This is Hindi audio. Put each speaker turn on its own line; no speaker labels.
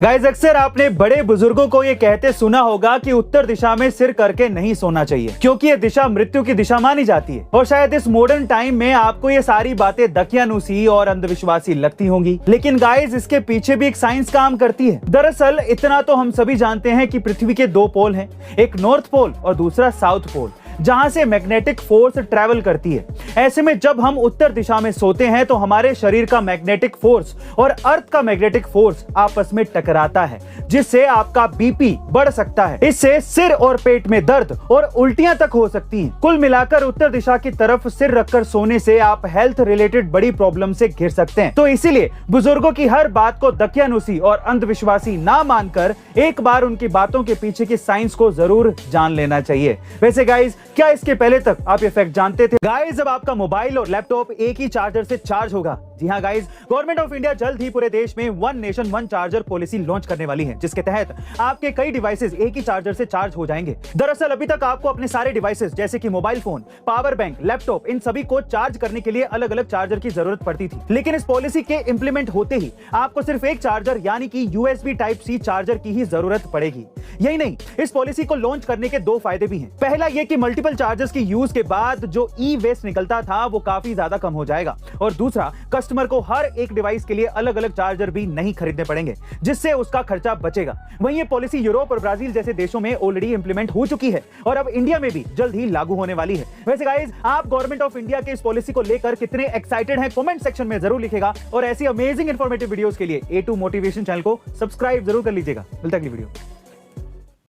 गाइस, अक्सर आपने बड़े बुजुर्गों को ये कहते सुना होगा कि उत्तर दिशा में सिर करके नहीं सोना चाहिए, क्योंकि ये दिशा मृत्यु की दिशा मानी जाती है। और शायद इस मॉडर्न टाइम में आपको ये सारी बातें दकियानुसी और अंधविश्वासी लगती होंगी, लेकिन गाइस इसके पीछे भी एक साइंस काम करती है। दरअसल इतना तो हम सभी जानते हैं कि पृथ्वी के दो पोल हैं, एक नॉर्थ पोल और दूसरा साउथ पोल, जहां से मैग्नेटिक फोर्स ट्रेवल करती है। ऐसे में जब हम उत्तर दिशा में सोते हैं तो हमारे शरीर का मैग्नेटिक फोर्स और अर्थ का मैग्नेटिक फोर्स आपस में टकराता है, जिससे आपका बीपी बढ़ सकता है। इससे सिर और पेट में दर्द और उल्टियां तक हो सकती हैं। कुल मिलाकर उत्तर दिशा की तरफ सिर रखकर सोने से आप हेल्थ रिलेटेड बड़ी प्रॉब्लम से घिर सकते हैं। तो इसीलिए बुजुर्गों की हर बात को दकियानुसी और अंधविश्वासी ना मानकर एक बार उनकी बातों के पीछे की साइंस को जरूर जान लेना चाहिए। वैसे गाइस, क्या इसके पहले तक आप ये फैक्ट जानते थे? गाइस, जब आपका मोबाइल और लैपटॉप एक ही चार्जर से चार्ज होगा, जी हाँ गाइस, गवर्नमेंट ऑफ इंडिया जल्द ही पूरे देश में one nation one charger policy launch करने वाली है, जिसके तहत आपके कई डिवाइसेस एक ही चार्जर से चार्ज हो जाएंगे। दरअसल अभी तक आपको अपने सारे डिवाइसेस जैसे कि mobile phone, power bank, laptop, इन सभी को चार्ज करने के लिए अलग अलग चार्जर की जरूरत पड़ती थी। लेकिन इस पॉलिसी के इंप्लीमेंट होते ही आपको सिर्फ एक चार्जर यानी कि USB टाइप C चार्जर की ही जरूरत पड़ेगी। यही नहीं, इस पॉलिसी को लॉन्च करने के दो फायदे भी हैं। पहला यह कि मल्टीपल चार्जर्स की यूज के बाद जो ई वेस्ट निकलता था वो काफी ज्यादा कम हो जाएगा, और दूसरा, कस्टमर को हर एक डिवाइस के लिए अलग अलग चार्जर भी नहीं खरीदने पड़ेंगे, जिससे उसका खर्चा बचेगा। वहीं ये पॉलिसी यूरोप और ब्राजील जैसे देशों में ऑलरेडी इंप्लीमेंट हो चुकी है और अब इंडिया में भी जल्द ही लागू होने वाली है। वैसे गाइस, आप गवर्नमेंट ऑफ इंडिया के इस पॉलिसी को लेकर कितने एक्साइटेड हैं कमेंट सेक्शन में जरूर लिखेगा, और ऐसी अमेजिंग इंफॉर्मेटिव वीडियोस के लिए A2 मोटिवेशन चैनल को सब्सक्राइब जरूर कर लीजिएगा। मिलता है अगली वीडियो।